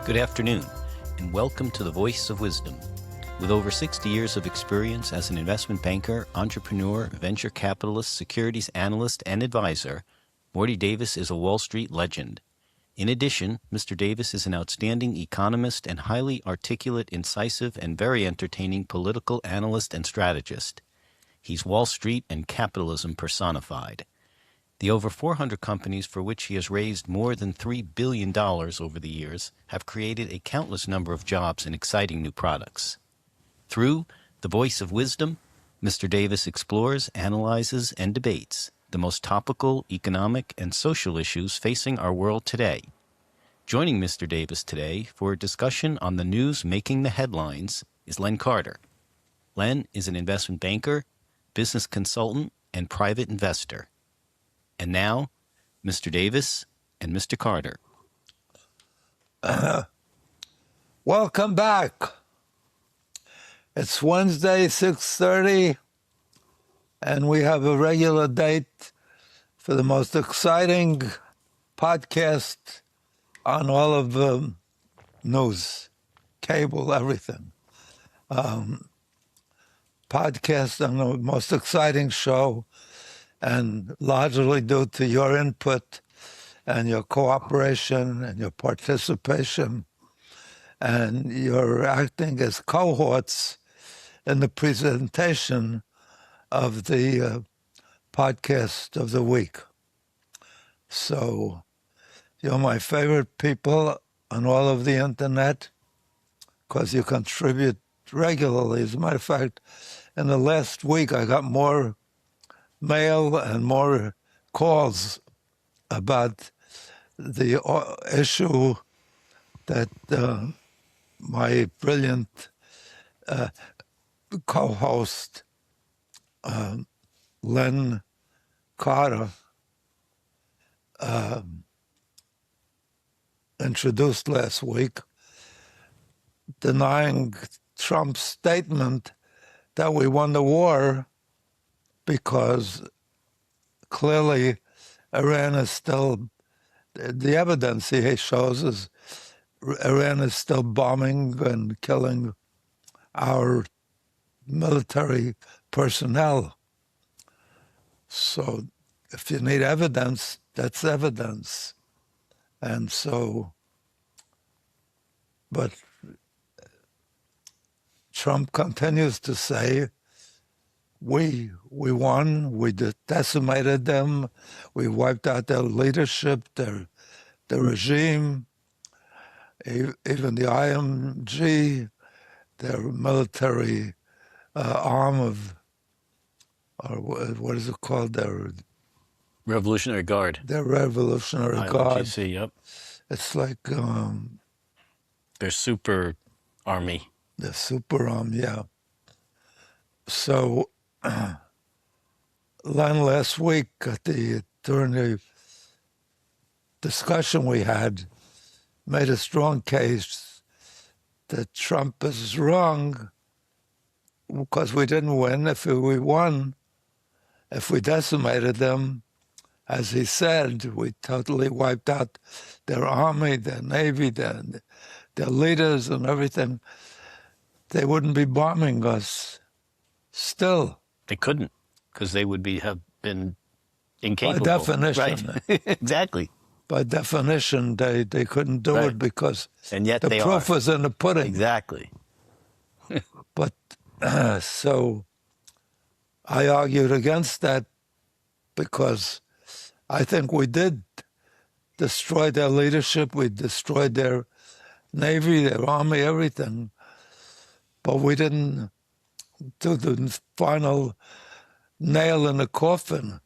Good afternoon, and welcome to the Voice of Wisdom. With over 60 years of experience as an investment banker, entrepreneur, venture capitalist, securities analyst, and advisor, Morty Davis is a Wall Street legend. In addition, Mr. Davis is an outstanding economist and highly articulate, incisive, and very entertaining political analyst and strategist. He's Wall Street and capitalism personified. The over 400 companies for which he has raised more than $3 billion over the years have created a countless number of jobs and exciting new products. Through the Voice of Wisdom, Mr. Davis explores, analyzes, and debates the most topical economic and social issues facing our world today. Joining Mr. Davis today for a discussion on the news making the headlines is Len Carter. Len is an investment banker, business consultant, and private investor. And now, Mr. Davis and Mr. Carter. Welcome back. It's Wednesday, 6:30, and we have a regular date for the most exciting podcast on all of the news, cable, everything. Podcast on the most exciting show, and largely due to your input and your cooperation and your participation, and you're acting as cohorts in the presentation of the podcast of the week. So you're my favorite people on all of the internet because you contribute regularly. As a matter of fact, in the last week, I got more mail and more calls about the issue that my brilliant co-host, Len Carter, introduced last week, denying Trump's statement that we won the war, because clearly Iran is still, the evidence he shows is Iran is still bombing and killing our military personnel. So if you need evidence, that's evidence. And so, but Trump continues to say, we won, we decimated them, we wiped out their leadership, their regime, even the IMG, their military arm of, or what is it called, their Revolutionary Guard. Their Revolutionary Guard. IRGC, yep. It's like their super army. The super arm, yeah. So Len, last week during the discussion we had, made a strong case that Trump is wrong because we didn't win. If we won, if we decimated them, as he said, we totally wiped out their army, their navy, their leaders and everything, they wouldn't be bombing us still. They couldn't, because they would have been incapable. By definition. Right. Exactly. By definition, they couldn't do it because and yet the proof was in the pudding. Exactly. But so I argued against that because I think we did destroy their leadership, we destroyed their navy, their army, everything. But we didn't do the final nail in the coffin,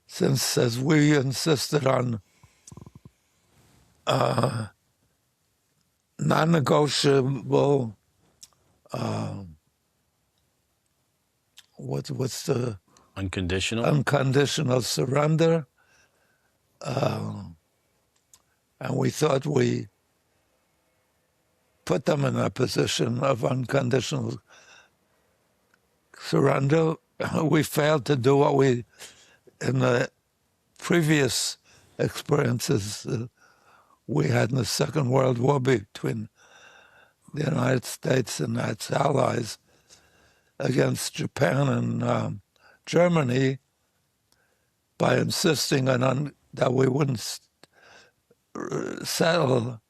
since, as we insisted on non-negotiable, what's the... Unconditional surrender. And we thought we put them in a position of unconditional surrender. We failed to do what we, in the previous experiences, we had in the Second World War between the United States and its allies against Japan and Germany by insisting that we wouldn't settle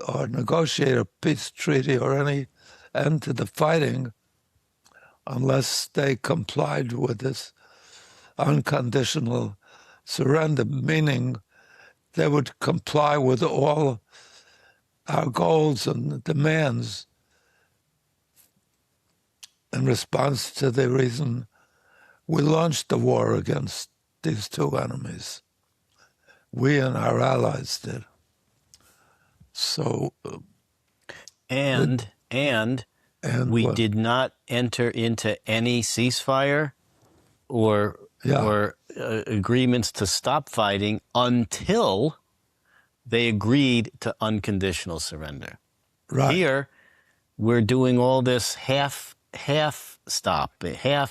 or negotiate a peace treaty or any end to the fighting unless they complied with this unconditional surrender, meaning they would comply with all our goals and demands in response to the reason we launched the war against these two enemies. We and our allies did. So, and we did not enter into any ceasefire or agreements to stop fighting until they agreed to unconditional surrender. Right. Here, we're doing all this half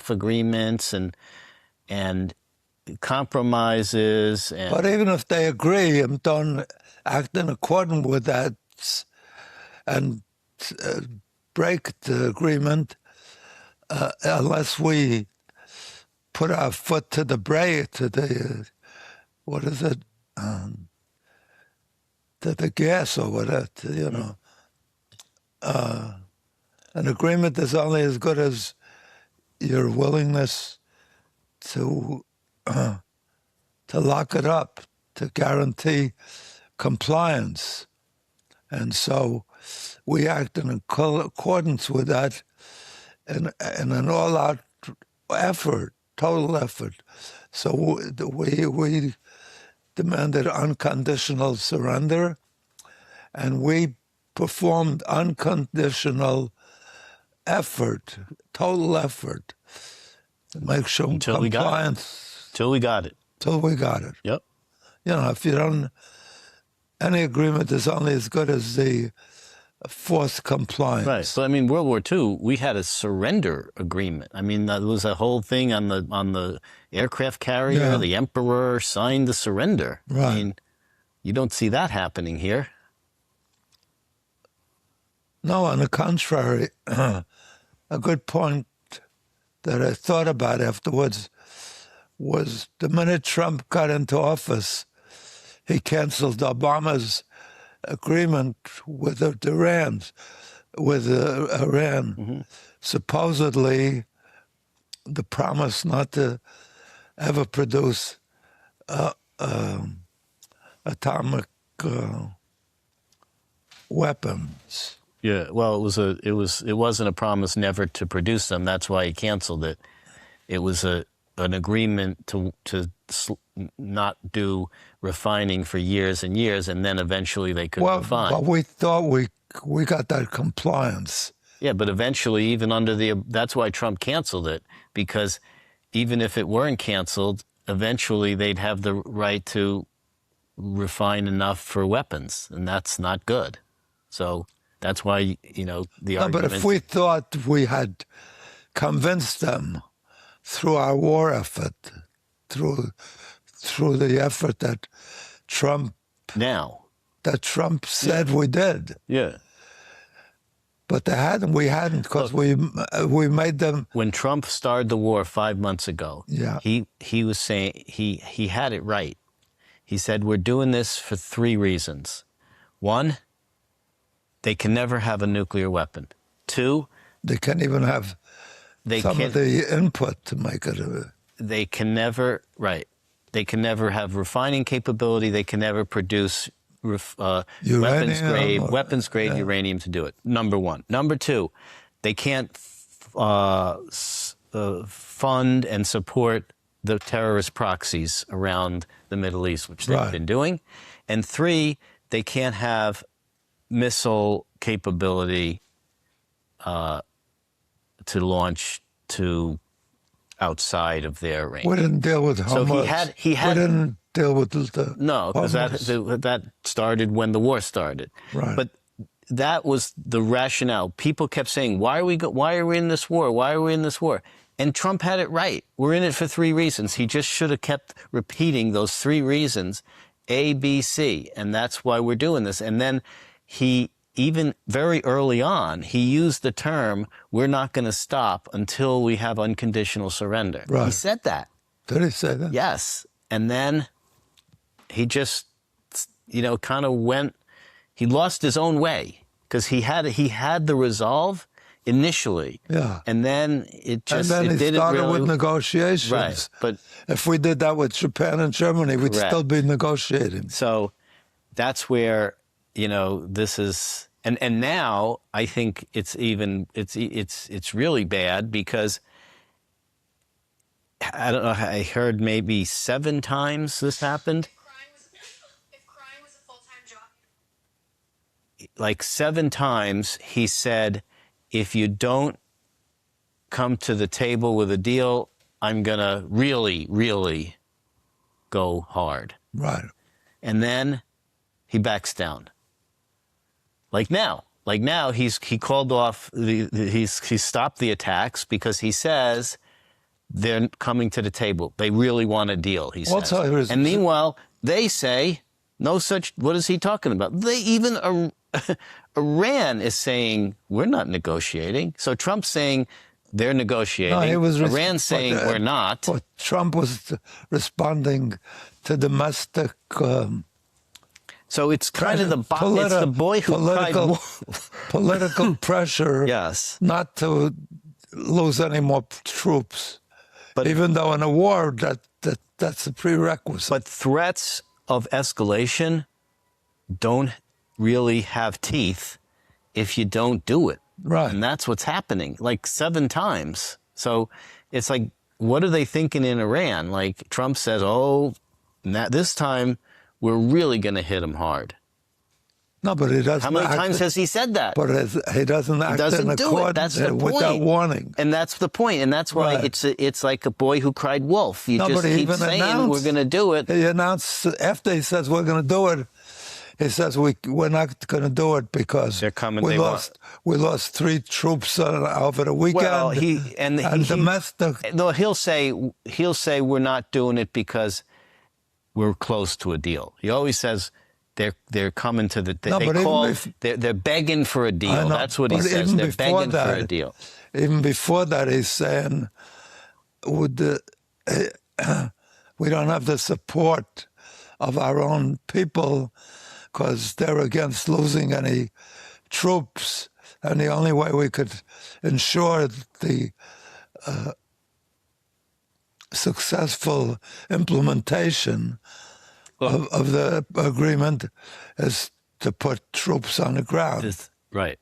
agreements and compromises. But even if they agree and don't act in accordance with that and break the agreement, unless we put our foot to the brake, to the to the gas or whatever, an agreement is only as good as your willingness to lock it up, to guarantee compliance. And so we act in accordance with that in an all-out effort, total effort. So we demanded unconditional surrender, and we performed unconditional effort, total effort, to make sure compliance. Till we got it. Till we got it. Yep. If you don't, any agreement is only as good as the forced compliance. Right. So World War II, we had a surrender agreement. There was a whole thing on the aircraft carrier. Yeah. The Emperor signed the surrender. Right. You don't see that happening here. No, on the contrary, a good point that I thought about afterwards was the minute Trump got into office, he canceled Obama's agreement with Iran. Mm-hmm. Supposedly, the promise not to ever produce atomic weapons. Yeah, well, it wasn't a promise never to produce them. That's why he canceled it. It was an agreement to not do refining for years and years, and then eventually they could refine. But we thought we got that compliance. Yeah, but eventually, even that's why Trump canceled it, because even if it weren't canceled, eventually they'd have the right to refine enough for weapons, and that's not good. So that's why, the argument. But if we thought we had convinced them through our war effort, through the effort that Trump said we did. Yeah. But we hadn't, because we made them. When Trump started the war 5 months ago, yeah, he was saying, he had it right. He said, we're doing this for 3 reasons. 1, they can never have a nuclear weapon. 2, they can't even have of the input to make it they can never have refining capability. They can never produce weapons grade uranium to do it. Number 1. Number 2, they can't fund and support the terrorist proxies around the Middle East, which they've been doing. And 3, they can't have missile capability to launch to outside of their range. We didn't deal with Hormuz. So he had. We didn't deal with the. No, because that started when the war started. Right. But that was the rationale. People kept saying, "Why are we in this war? Why are we in this war?" And Trump had it right. We're in it for 3 reasons. He just should have kept repeating those 3 reasons, A, B, C, and that's why we're doing this. And then he, even very early on, he used the term, we're not going to stop until we have unconditional surrender. Right. He said that. Did he say that? Yes. And then he just, kind of went, he lost his own way because he had the resolve initially. Yeah. And then it just, and then it he didn't started really. with negotiations. Right. But if we did that with Japan and Germany, we'd Correct. still be negotiating. so that's where, this is, and now I think it's really bad because I don't know, I heard maybe 7 times this happened. If crime was a full-time job. Like 7 times he said, if you don't come to the table with a deal, I'm going to really, really go hard. Right. And then he backs down. Like now he called off, he stopped the attacks because he says they're coming to the table. They really want a deal, he says. And meanwhile, they say, no such, what is he talking about? They even, Iran is saying, we're not negotiating. So Trump's saying they're negotiating. No, he was Iran's saying we're not. But Trump was responding to domestic... so it's kind of it's the boy who cried wolf. Political pressure Yes. not to lose any more troops. But even though in a war, that's a prerequisite. But threats of escalation don't really have teeth if you don't do it. Right. And that's what's happening, like 7 times. So it's like, what are they thinking in Iran? Like Trump says, this time we're really going to hit them hard. No, but he doesn't. How many times has he said that? But he doesn't act in accordance with that warning. And that's the point. And that's why it's like a boy who cried wolf. You just keep saying we're going to do it. He announced, after he says we're going to do it, he says we're not going to do it because they're coming. We lost 3 troops over the weekend. Well, domestic. No, he'll say we're not doing it because we're close to a deal. He always says they're coming to the. They're begging for a deal. That's what he says. They're begging for a deal. Even before that, he's saying, we don't have the support of our own people because they're against losing any troops. And the only way we could ensure the successful implementation of the agreement is to put troops on the ground. Right.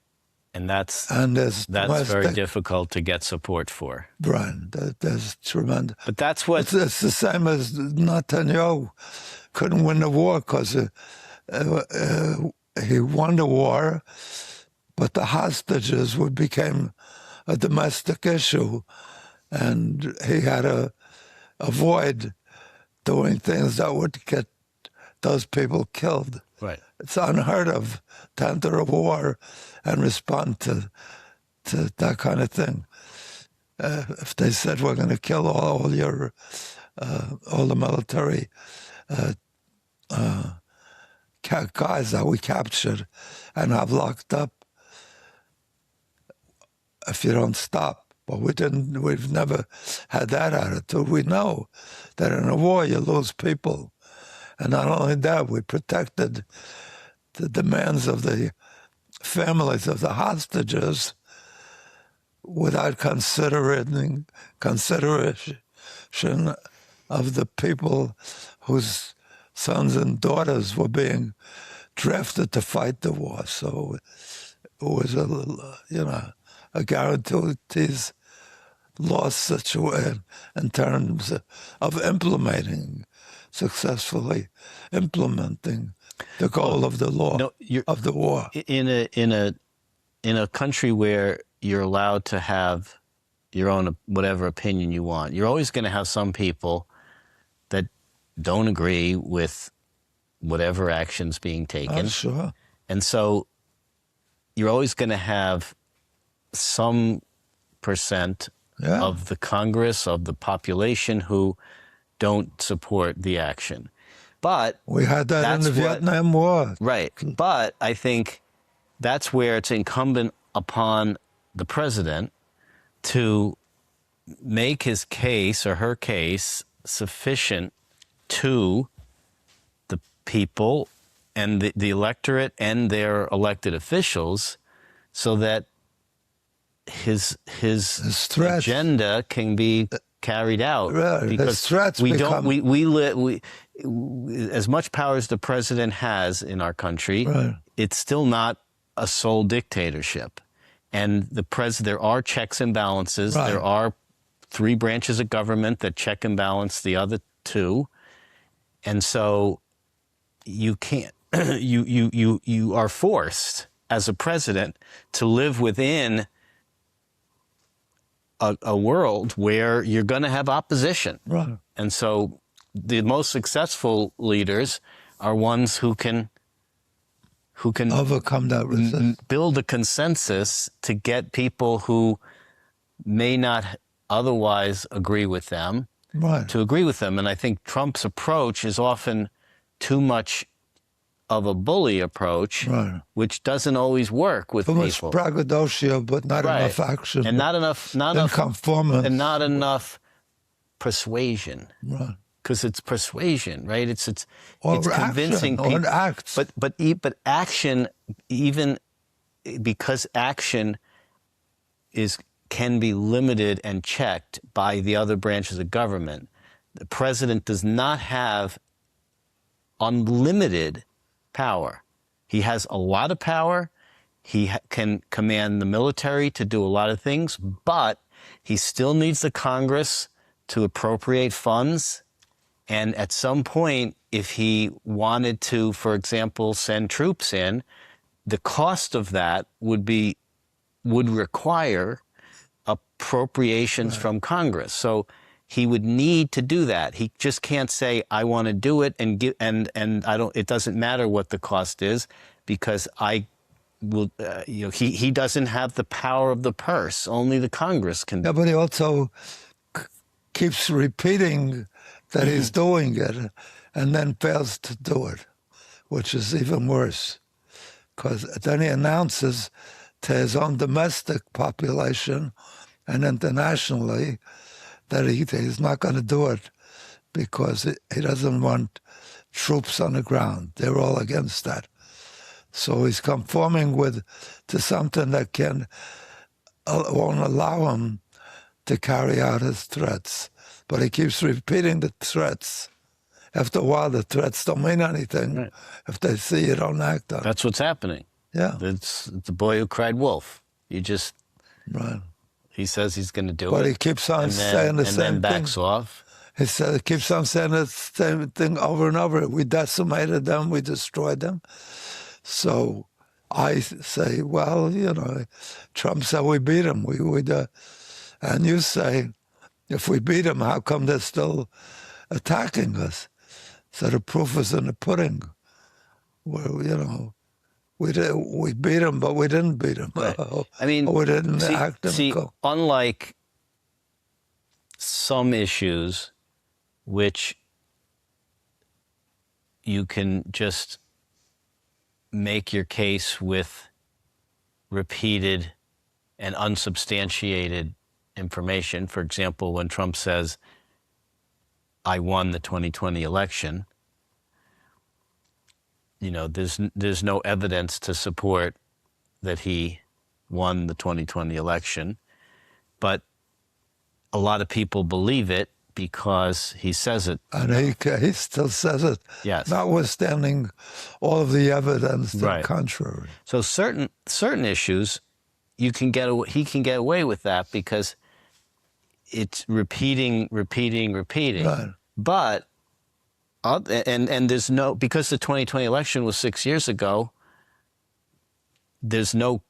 And that's very difficult to get support for. Right. That's tremendous. But that's what... It's the same as Netanyahu couldn't win the war because he won the war, but the hostages became a domestic issue, and he had to avoid doing things that would get those people killed. Right. It's unheard of to enter a war and respond to that kind of thing. If they said we're going to kill all the military guys that we captured and have locked up, if you don't stop. But we've never had that attitude. We know that in a war you lose people. And not only that, we protected the demands of the families of the hostages without consideration of the people whose sons and daughters were being drafted to fight the war. So it was a guaranteed loss situation in terms of successfully implementing the goal of the of the war. In a country where you're allowed to have your own whatever opinion you want, you're always going to have some people that don't agree with whatever action's being taken. Oh, sure. And so you're always going to have some percent of the Congress, of the population who don't support the action. But We had that in that's the Vietnam War. right. But I think that's where it's incumbent upon the president to make his case or her case sufficient to the people and the electorate and their elected officials, so that his threats. agenda can be carried out. Right, his Because threats we become- don't we as much power as the president has in our country, Right. it's still not a sole dictatorship. And there are checks and balances. Right. There are 3 branches of government that check and balance the other 2. And so you can't you are forced as a president to live within a world where you're going to have opposition. Right. And so the most successful leaders are ones who can Overcome that resistance. build a consensus to get people who may not otherwise agree with them Right. to agree with them. And I think Trump's approach is often too much of a bully approach, Right. which doesn't always work with Too much people. braggadocio, but not Right. enough action. And not enough conformance. and not enough persuasion. Right. Because it's persuasion, right? It's Or convincing action, or people. acts. But action, even because action can be limited and checked by the other branches of government. The president does not have unlimited power. He has a lot of power. He can command the military to do a lot of things, but he still needs the Congress to appropriate funds. And at some point, if he wanted to, for example, send troops in, the cost of that would require appropriations from Congress. So he would need to do that. He just can't say, "I want to do it," and I don't. It doesn't matter what the cost is, because I will. He doesn't have the power of the purse. Only the Congress can. Yeah, but he also keeps repeating that he's doing it and then fails to do it, which is even worse. Because then he announces to his own domestic population and internationally that he's not going to do it because he doesn't want troops on the ground. They're all against that. So he's conforming to something that won't allow him to carry out his threats. But he keeps repeating the threats. After a while, the threats don't mean anything. Right. If they see you don't act on it. That's what's happening. Yeah. It's the boy who cried wolf. Right. He says he's going to do it. But he keeps on saying the same thing. And then backs off. He keeps on saying the same thing over and over. We decimated them. We destroyed them. So I say, well, Trump said we beat him. And you say, if we beat them, how come they're still attacking us? So the proof is in the pudding. We beat them, but we didn't beat them. Right. I mean, we didn't act them. See, unlike some issues, which you can just make your case with repeated and unsubstantiated information. For example, when Trump says, "I won the 2020 election," there's no evidence to support that he won the 2020 election, but a lot of people believe it because he says it. And he still says it, Yes. notwithstanding all of the evidence to the Right. contrary. So certain issues, he can get away with that because it's repeating. Right. But and there's no, because the 2020 election was 6 years ago, there's no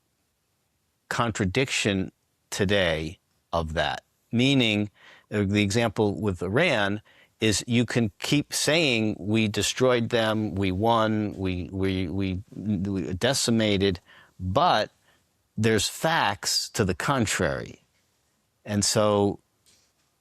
contradiction today of that. Meaning, the example with Iran is you can keep saying we destroyed them, we won, we decimated, but there's facts to the contrary. And so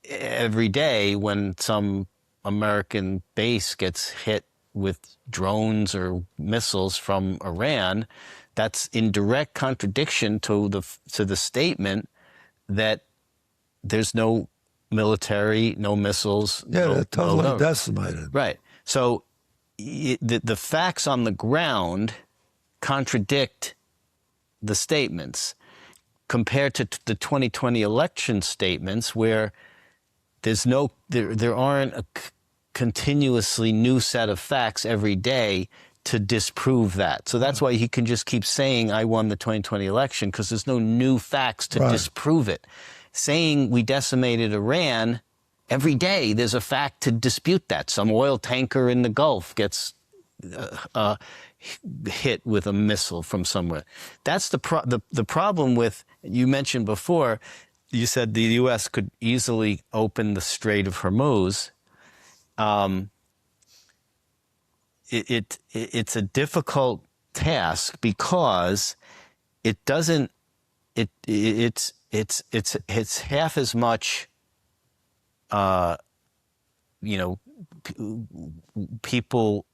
every day when some American base gets hit with drones or missiles from Iran, that's in direct contradiction to the statement that there's no military, no missiles. Yeah, no, they're totally no. decimated. Right. So the facts on the ground contradict the statements compared to the 2020 election statements, where there aren't a continuously new set of facts every day to disprove that. So that's why he can just keep saying, I won the 2020 election, because there's no new facts to disprove it. Saying we decimated Iran, every day there's a fact to dispute that. Some oil tanker in the Gulf gets hit with a missile from somewhere. That's the problem with, you mentioned before, you said the U.S. could easily open the Strait of Hormuz. It's a difficult task because it doesn't. It's half as much. People,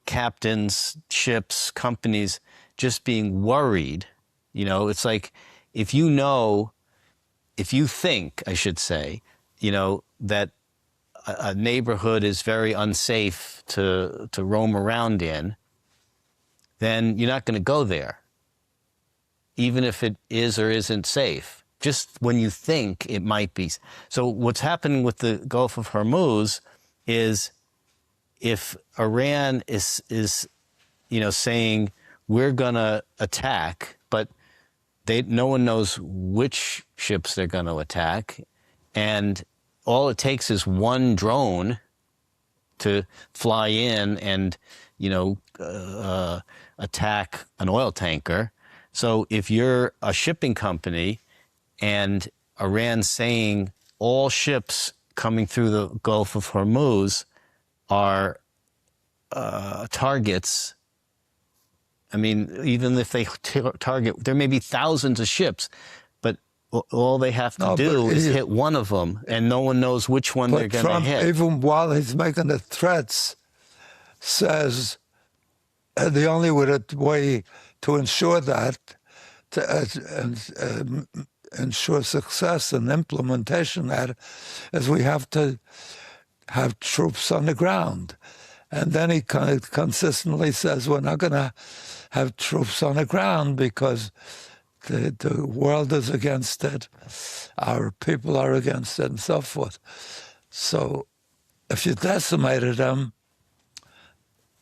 captains, ships, companies, just being worried. It's like if you think, I should say, that a neighborhood is very unsafe to roam around in, then you're not going to go there, even if it is or isn't safe. Just when you think it might be. So what's happening with the Gulf of Hormuz is, if Iran is saying we're going to attack, but no one knows which ships they're going to attack, and all it takes is one drone to fly in and, attack an oil tanker. So if you're a shipping company and Iran's saying all ships coming through the Gulf of Hormuz are targets, I mean, even if they target, there may be thousands of ships, but all they have to do is hit one of them, and no one knows which one they're going to hit. Even while he's making the threats, says the only way to ensure that, to ensure success and implementation of that, is we have to have troops on the ground. And then he kind of consistently says, we're not going to have troops on the ground because the world is against it, our people are against it, and so forth. So if you decimated them,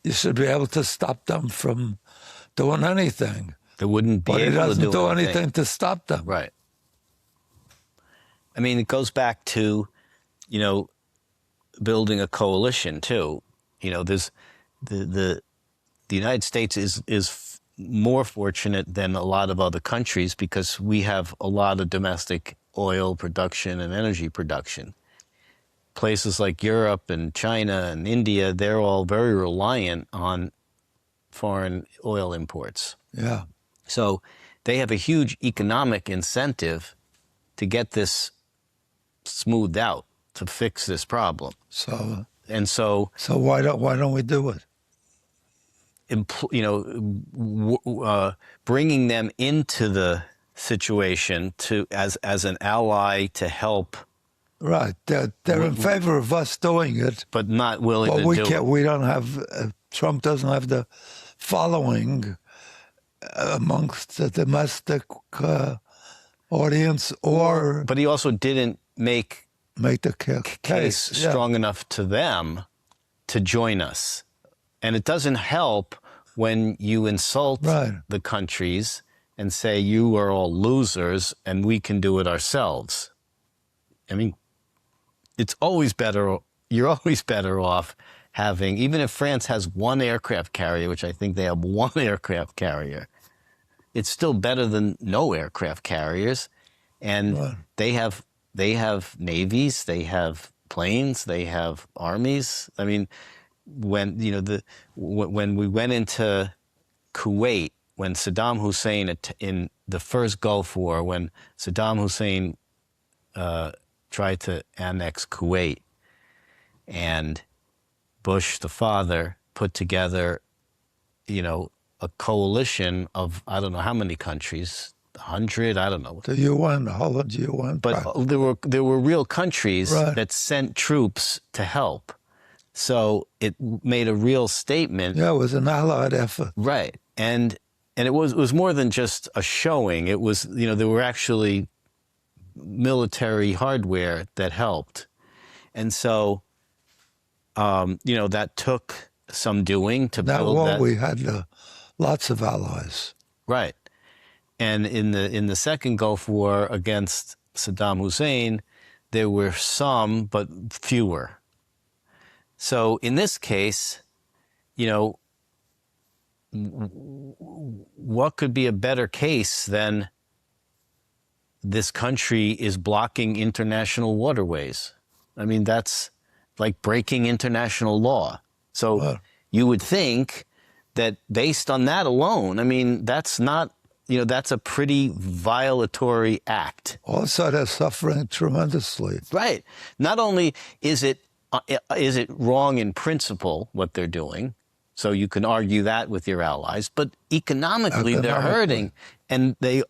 you should be able to stop them from doing anything. They wouldn't be but able he doesn't to do anything to stop them. Right. I mean, it goes back to, building a coalition too. There's the United States is more fortunate than a lot of other countries because we have a lot of domestic oil production and energy production. Places like Europe and China and India, they're all very reliant on foreign oil imports. Yeah. So they have a huge economic incentive to get this smoothed out, to fix this problem. So why don't we do it? Bringing them into the situation as an ally to help. Right, they're in favor of us doing it, but not willing to do it. We don't have. Trump doesn't have the following amongst the domestic audience, but he also didn't make the case strong enough to them to join us. And it doesn't help when you insult the countries and say you are all losers and we can do it ourselves. I mean, it's always better. You're always better off having, even if France has one aircraft carrier, which I think they have one aircraft carrier, it's still better than no aircraft carriers. And they have navies, they have planes, they have armies. I mean, when we went into Kuwait, when Saddam Hussein in the first Gulf War, when Saddam Hussein tried to annex Kuwait, and Bush the father put together, a coalition of, I don't know how many countries, 100, I don't know. The UN, Holland, UN. But there were real countries Right. that sent troops to help. So it made a real statement. Yeah, it was an allied effort. Right. And it was more than just a showing. It was, there were actually military hardware that helped. And so, that took some doing to That build war, that. we had lots of allies. Right. And in the second Gulf War against Saddam Hussein, there were some, but fewer. So in this case, what could be a better case than this country is blocking international waterways? I mean, that's like breaking international law. So Wow. you would think that based on that alone, I mean, that's not, that's a pretty violatory act. Also, they're suffering tremendously. Right. Not only is it wrong in principle what they're doing, so you can argue that with your allies, but economically they're hurting, and they,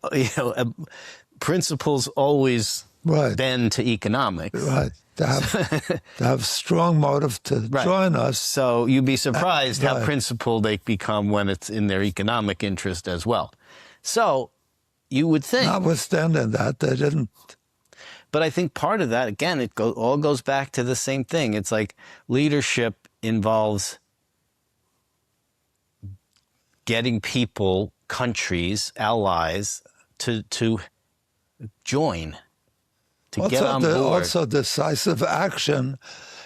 principles always Right. bend to economics. Right. To have strong motive to Right. join us. So you'd be surprised how Right. principled they become when it's in their economic interest as well. So you would think. Notwithstanding that, they didn't. But I think part of that, again, all goes back to the same thing. It's like leadership involves getting people, countries, allies to join, to get on board. Also decisive action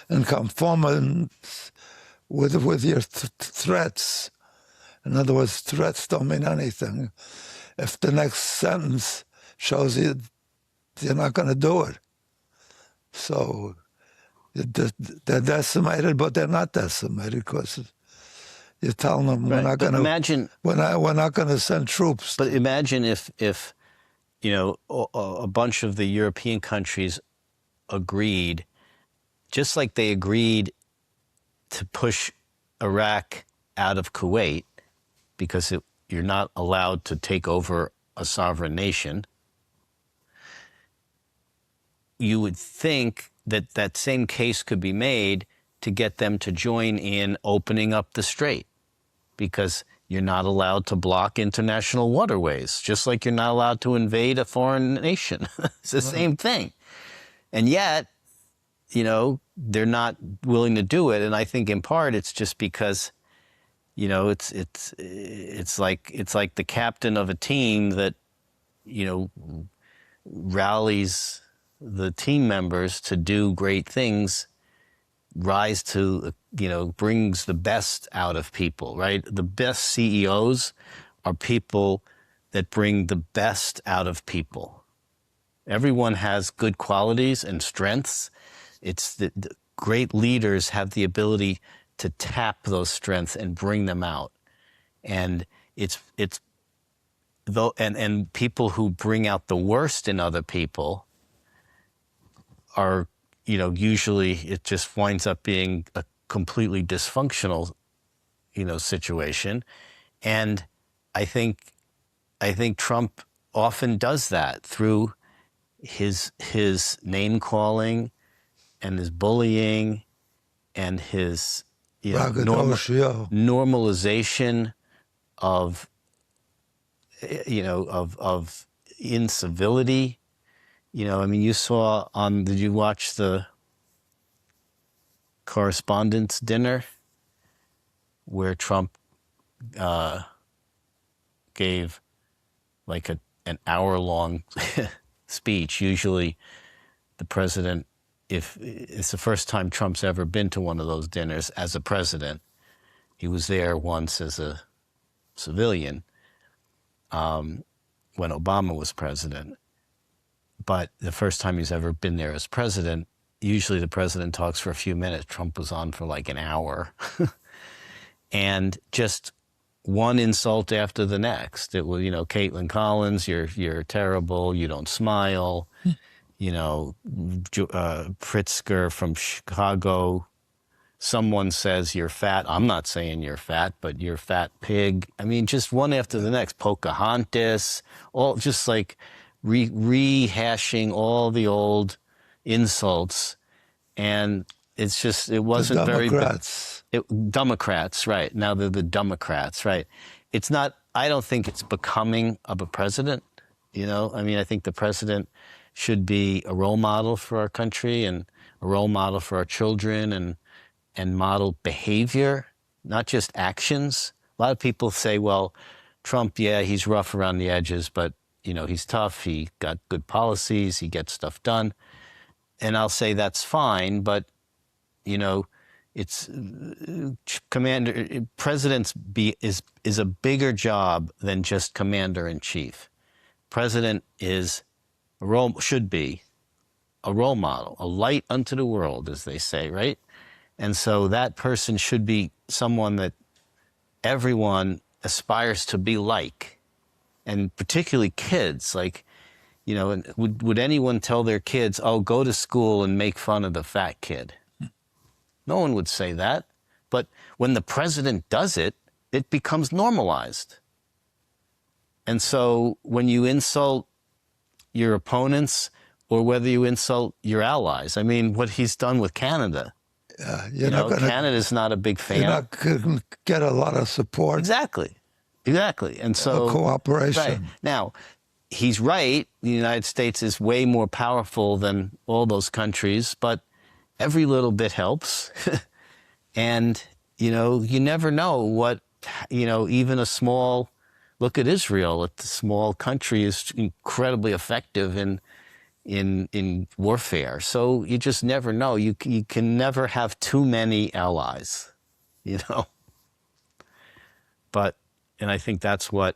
and conformance with your threats. In other words, threats don't mean anything if the next sentence shows you're not going to do it. So they're decimated, but they're not decimated because you're telling them we're not going to. We're not going to send troops. But imagine if a bunch of the European countries agreed, just like they agreed to push Iraq out of Kuwait because you're not allowed to take over a sovereign nation. You would think that that same case could be made to get them to join in opening up the strait, because you're not allowed to block international waterways, just like you're not allowed to invade a foreign nation. It's the same thing. And yet, they're not willing to do it. And I think in part it's just because, it's like the captain of a team that, rallies the team members to do great things, rise to, brings the best out of people, right? The best CEOs are people that bring the best out of people. Everyone has good qualities and strengths. It's the great leaders have the ability to tap those strengths and bring them out. And and people who bring out the worst in other people are, usually it just winds up being a completely dysfunctional, situation. And I think Trump often does that through his name calling and his bullying and his normalization of of incivility. You saw did you watch the Correspondents' Dinner where Trump gave like an hour-long speech? Usually the president, if it's the first time Trump's ever been to one of those dinners as a president. He was there once as a civilian when Obama was president. But the first time he's ever been there as president, usually the president talks for a few minutes. Trump was on for like an hour. And just one insult after the next. It was, Caitlin Collins, you're terrible, you don't smile. Pritzker from Chicago, someone says you're fat. I'm not saying you're fat, but you're fat pig. I mean, just one after the next. Pocahontas, all just like rehashing all the old insults. And it's just, it wasn't very... Democrats. Democrats, right. Now they're the Democrats, right. It's not, I don't think it's becoming of a president, you know. I mean, I think the president should be a role model for our country and a role model for our children and model behavior, not just actions. A lot of people say, well, Trump, yeah, he's rough around the edges, but, you know, he's tough. He got good policies. He gets stuff done. And I'll say that's fine, but, you know, it's president's is a bigger job than just commander in chief. President is should be a role model, a light unto the world, as they say, right? And so that person should be someone that everyone aspires to be like, and particularly kids. Like, you know, and would anyone tell their kids, oh, go to school and make fun of the fat kid? No one would say that. But when the president does it, it becomes normalized. And so when you insult your opponents or whether you insult your allies, I mean, what he's done with Canada, Canada's not a big fan. You're not going to get a lot of support. Exactly. And so... cooperation. Right. Now, he's right. The United States is way more powerful than all those countries, but every little bit helps. And, you know, you never know what, you know, even a small... Look at Israel. A small country is incredibly effective in warfare. So you just never know. You can never have too many allies, you know. And I think that's what,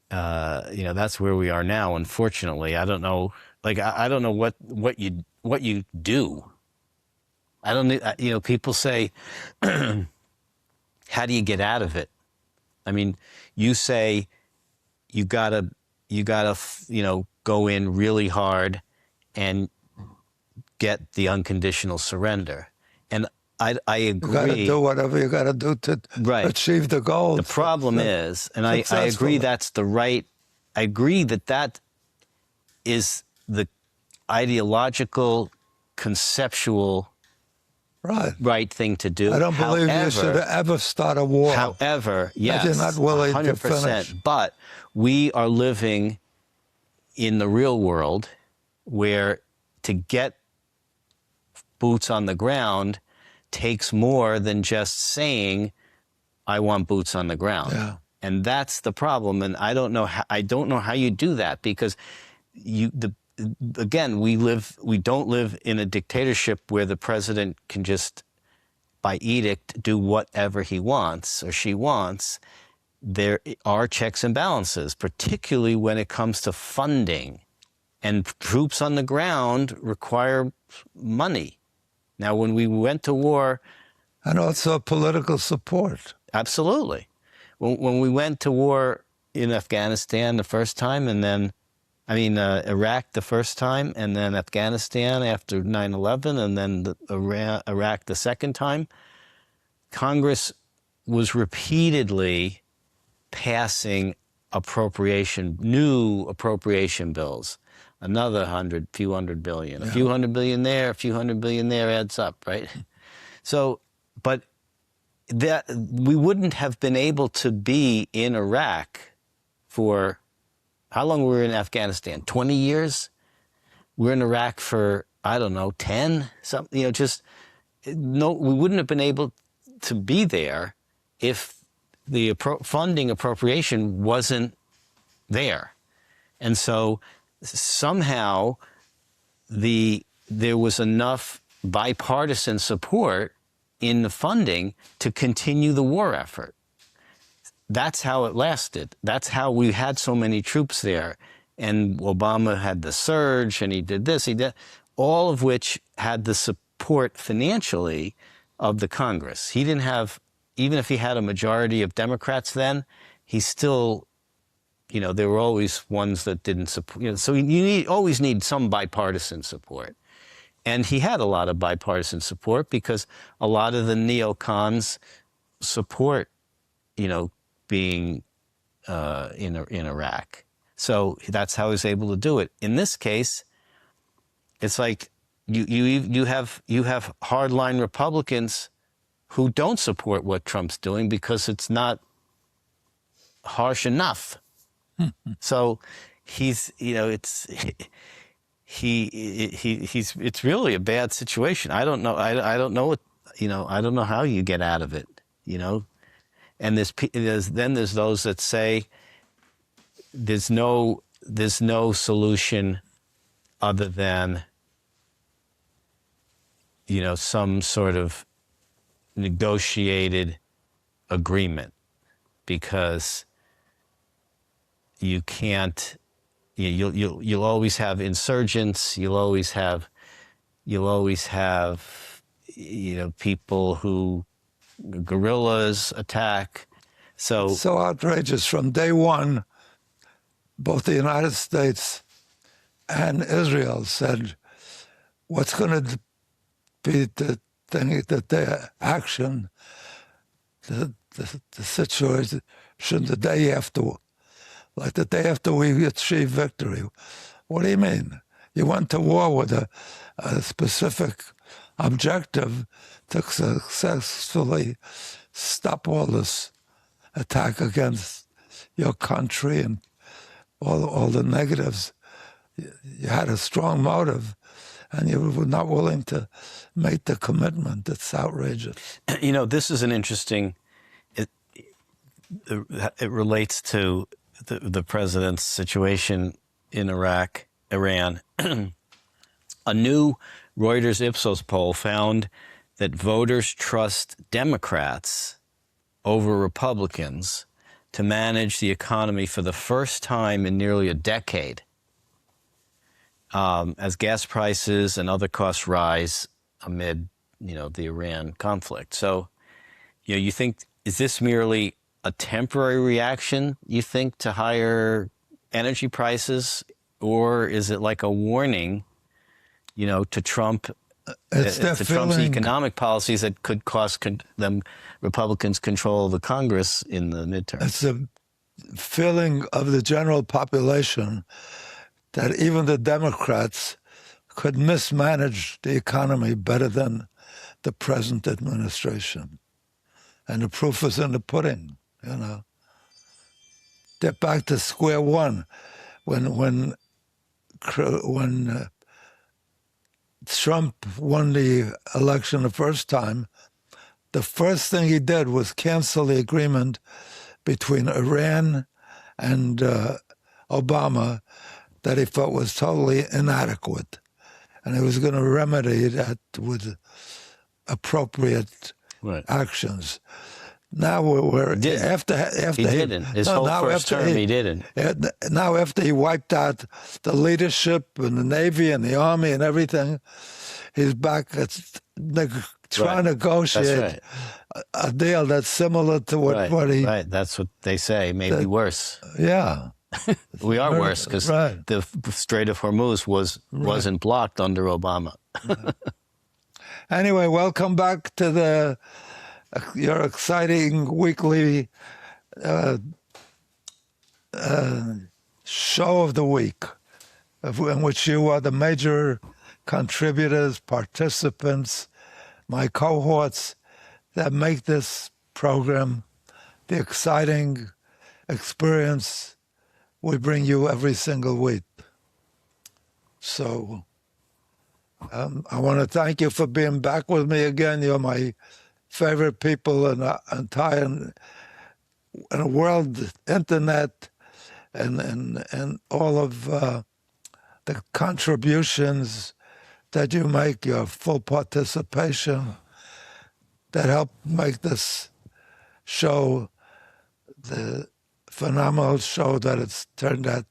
you know, that's where we are now. Unfortunately, I don't know. Like, I don't know what you do. I don't. You know, people say, how do you get out of it? I mean, you say you gotta, you know, go in really hard and get the unconditional surrender. And I agree. You gotta do whatever you gotta do to achieve the goal. The problem is, and I agree that's the right, I agree that is the ideological, conceptual right thing to do. I don't believe you should ever start a war. However, yes, you're not willing 100%, to finish. But we are living in the real world where to get boots on the ground takes more than just saying, I want boots on the ground. Yeah. And that's the problem. And I don't know how you do that, because again, we don't live in a dictatorship where the president can just, by edict, do whatever he wants or she wants. There are checks and balances, particularly when it comes to funding. And troops on the ground require money. Now, when we went to war... And also political support. Absolutely. When we went to war in Afghanistan the first time, and then Iraq the first time, and then Afghanistan after 9/11, and then Iraq the second time, Congress was repeatedly passing new appropriation bills. Another few hundred billion, a few hundred billion there, a few hundred billion there adds up, right? So, but that we wouldn't have been able to be in Iraq for... How long were we in Afghanistan? 20 years? We're in Iraq for, I don't know, 10? Something, you know, we wouldn't have been able to be there if the funding appropriation wasn't there. And so somehow there was enough bipartisan support in the funding to continue the war effort. That's how it lasted. That's how we had so many troops there. And Obama had the surge, and he did this, he did, all of which had the support financially of the Congress. He didn't have, even if he had a majority of Democrats then, he still, you know, there were always ones that didn't support, you know, so you always need some bipartisan support. And he had a lot of bipartisan support because a lot of the neocons support, being in Iraq. So that's how he was able to do it. In this case, it's like you have hardline Republicans who don't support what Trump's doing because it's not harsh enough. So he's it's really a bad situation. I don't know. I don't know what I don't know how you get out of it. And there's those that say there's no solution other than some sort of negotiated agreement, because you can't. You'll always have insurgents. You'll always have people who guerrillas attack. So outrageous. From day one, both the United States and Israel said, what's going to be the thing that their action, the situation, the day after, like the day after we achieve victory. What do you mean? You went to war with a specific objective to successfully stop all this attack against your country and all the negatives. You had a strong motive, and you were not willing to make the commitment. It's outrageous. This is an interesting. It relates to the president's situation in Iran. A new Reuters Ipsos poll found that voters trust Democrats over Republicans to manage the economy for the first time in nearly a decade, as gas prices and other costs rise amid, the Iran conflict. So, you think, is this merely a temporary reaction, you think, to higher energy prices, or is it like a warning, to Trump, to Trump's economic policies that could cost them Republicans control of the Congress in the midterms? It's a feeling of the general population that even the Democrats could mismanage the economy better than the present administration. And the proof is in the pudding, They're back to square one. When Trump won the election the first time, the first thing he did was cancel the agreement between Iran and Obama that he felt was totally inadequate. And he was going to remedy that with appropriate actions. Now we're after he didn't. His whole first term, he didn't. Now after he wiped out the leadership and the Navy and the Army and everything, he's back trying to negotiate a deal that's similar to what he... Right, that's what they say, maybe worse. Yeah. We are worse because the Strait of Hormuz wasn't blocked under Obama. Anyway, welcome back to your exciting weekly show of the week, in which you are the major contributors, participants, my cohorts that make this program the exciting experience we bring you every single week. So I want to thank you for being back with me again. You're my favorite people in the entire world, internet, and all of the contributions that you make, your full participation, that help make this show the phenomenal show that it's turned out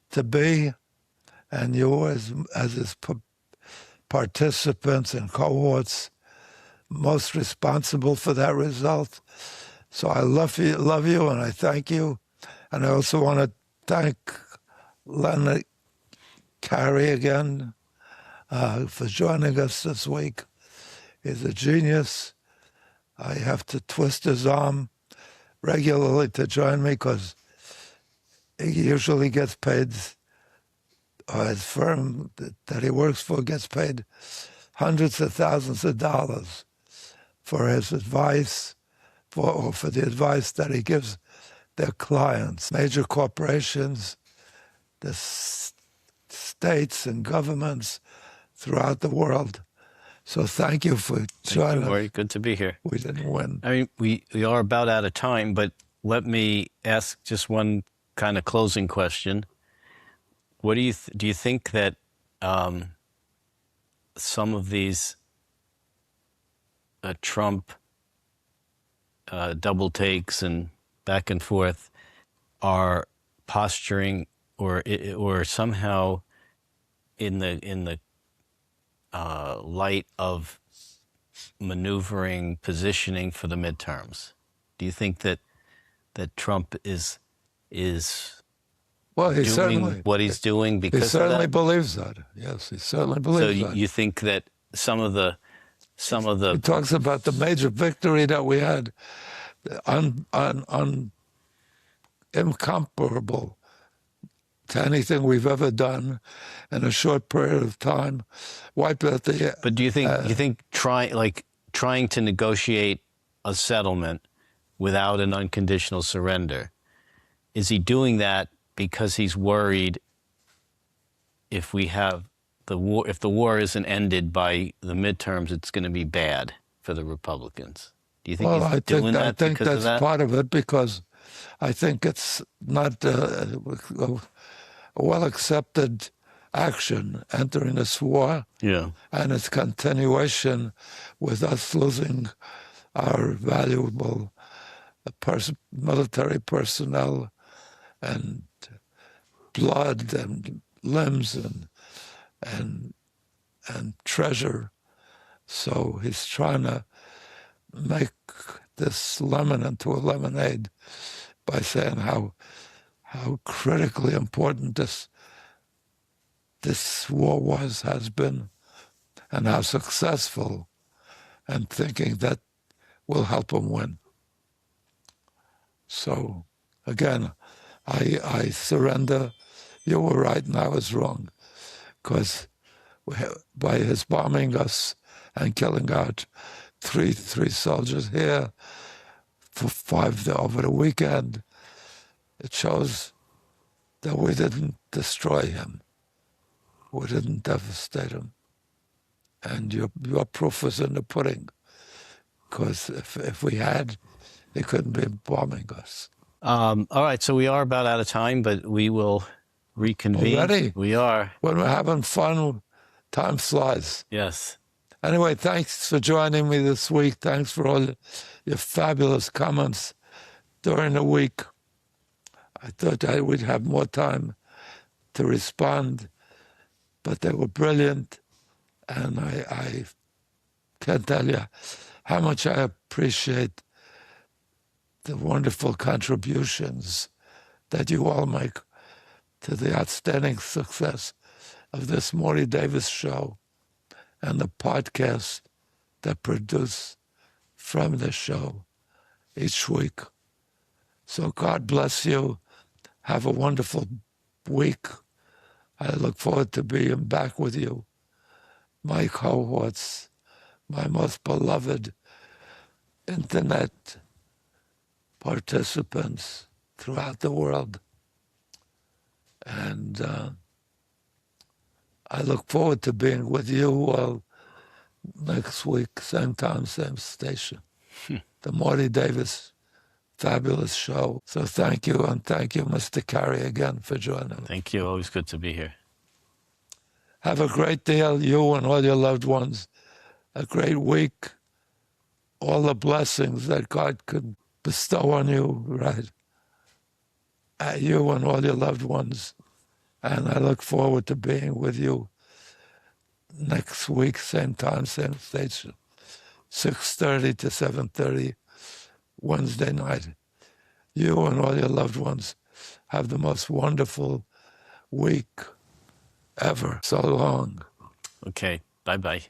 to be. And you, as its participants and cohorts, most responsible for that result. So I love you, and I thank you. And I also want to thank Len Carter again, for joining us this week. He's a genius. I have to twist his arm regularly to join me because he usually gets paid, or his firm that he works for gets paid hundreds of thousands of dollars for his advice, or for the advice that he gives their clients. Major corporations, the states and governments throughout the world. So thank you for joining us. Morty. Good to be here. We didn't win. I mean, we are about out of time, but let me ask just one kind of closing question. What do you think that some of these Trump double takes and back and forth are posturing or somehow in the light of maneuvering, positioning for the midterms? Do you think that Trump is Well, he doing certainly what he's doing because he certainly of that? believes that. Yes, he certainly So believes that. you think that some of the He talks about the major victory that we had, incomparable to anything we've ever done in a short period of time, wiped out the. But do you think trying to negotiate a settlement without an unconditional surrender, is he doing that because he's worried if we have if the war isn't ended by the midterms, it's going to be bad for the Republicans? Do you think he's doing that I think because of that's that? part of it, because I think it's not a well-accepted action entering this war, Yeah. and its continuation with us losing our valuable military personnel and blood and limbs and treasure. So he's trying to make this lemon into a lemonade by saying how critically important this war has been, and how successful, and thinking that will help him win. So again, I surrender. You were right and I was wrong, because by his bombing us and killing out three soldiers here for 5 over the weekend, it shows that we didn't destroy him. We didn't devastate him. And your proof is in the pudding, because if we had, they couldn't be bombing us. All right, so we are about out of time, but we will reconvene. Already? We are. When we're having fun, time flies. Yes. Anyway, thanks for joining me this week. Thanks for all your fabulous comments during the week. I thought I would have more time to respond, but they were brilliant. And I can't tell you how much I appreciate the wonderful contributions that you all make to the outstanding success of this Morty Davis show and the podcast that produce from the show each week. So God bless you. Have a wonderful week. I look forward to being back with you, my cohorts, my most beloved internet participants throughout the world. And I look forward to being with you all next week, same time, same station. The Morty Davis fabulous show. So thank you, and thank you, Mr. Carey, again for joining us. Thank you. Always good to be here. Have a great day, you and all your loved ones. A great week. All the blessings that God could bestow on you, right? You and all your loved ones. And I look forward to being with you next week, same time, same station, 6:30 to 7:30, Wednesday night. You and all your loved ones have the most wonderful week ever. So long. Okay. Bye-bye.